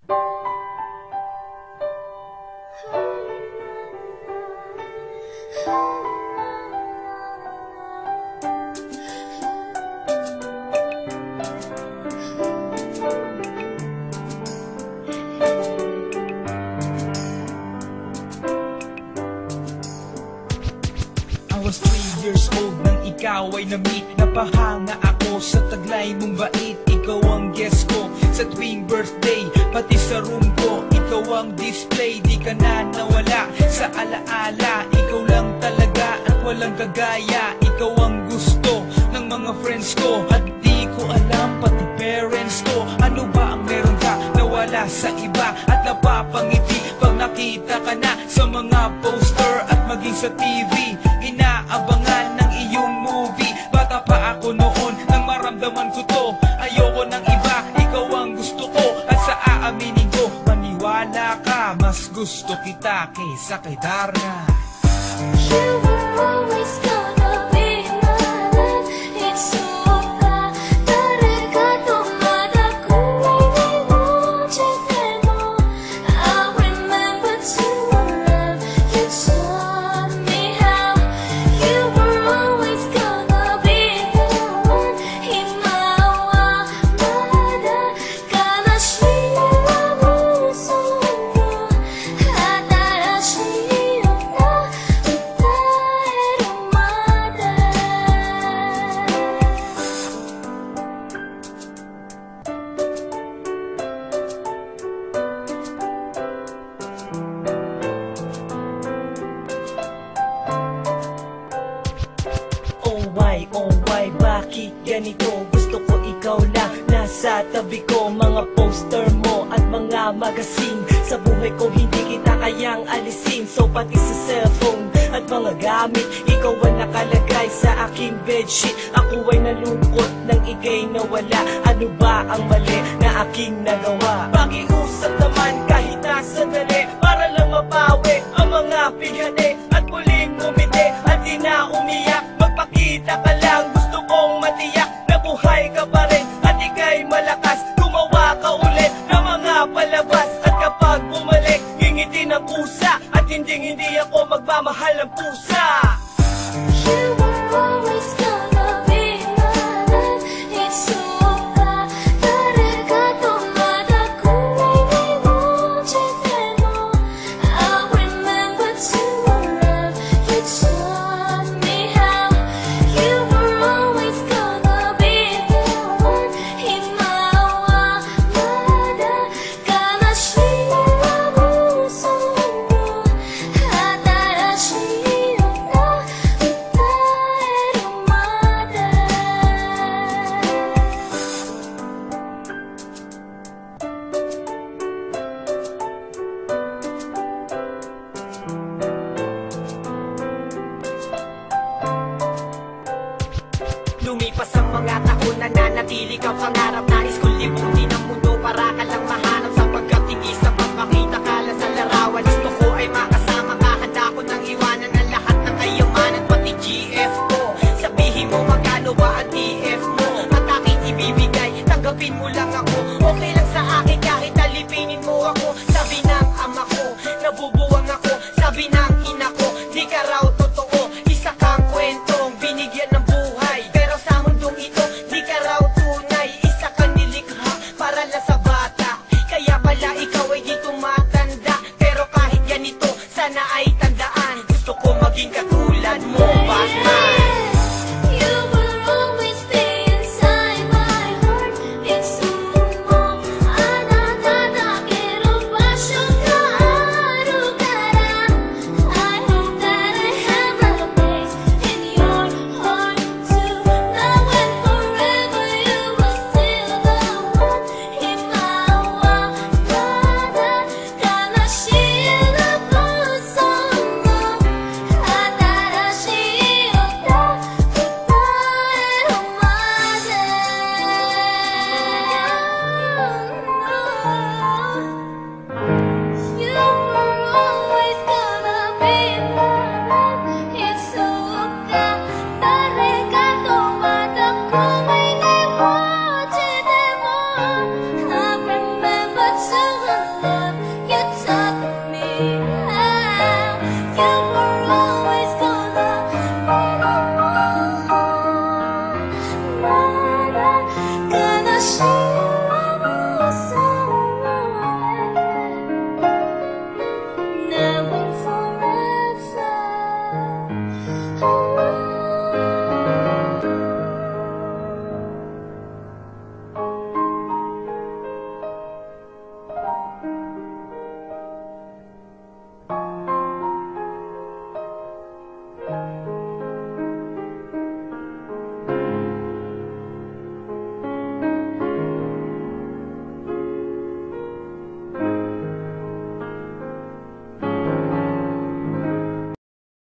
I was 3 years old nang ikaw ay na-meet. Napahanga ako sa taglay mong bait. Ikaw ang guest ko sa tuwing birthday, pati sa room ko. Ikaw ang display, di ka na nawala sa alaala. Ikaw lang talaga at walang kagaya. Ikaw ang gusto ng mga friends ko, at di ko alam pati parents ko. Ano ba ang meron ka na wala sa iba, at napapangiti pag nakita ka na sa mga poster at maging sa TV. Inaabangan ng iyong movie. Bata pa ako noon nang maramdaman ko to. Ayoko ng iba, ikaw ang gusto ko. At sa aaminin ko, maniwala ka, mas gusto kita kaysa kay Darna. You were always gonna be mine. It's so bad. 다르가 동마다 꿈이 못질 때도 I remember to love you. Taught me how. You were always gonna be the one. 희망마다 가나시라고 소리야. 하나라시였나 Oh why, bakit ganito? Gusto ko ikaw lang nasa tabi ko. Mga poster mo at mga magazine, sa buhay ko hindi kita kayang alisin. So pati sa cellphone at mga gamit, ikaw ang nakalagay sa aking bedsheet. Ako ay nalungkot nang ika'y nawala. Ano ba ang mali na aking nagawa?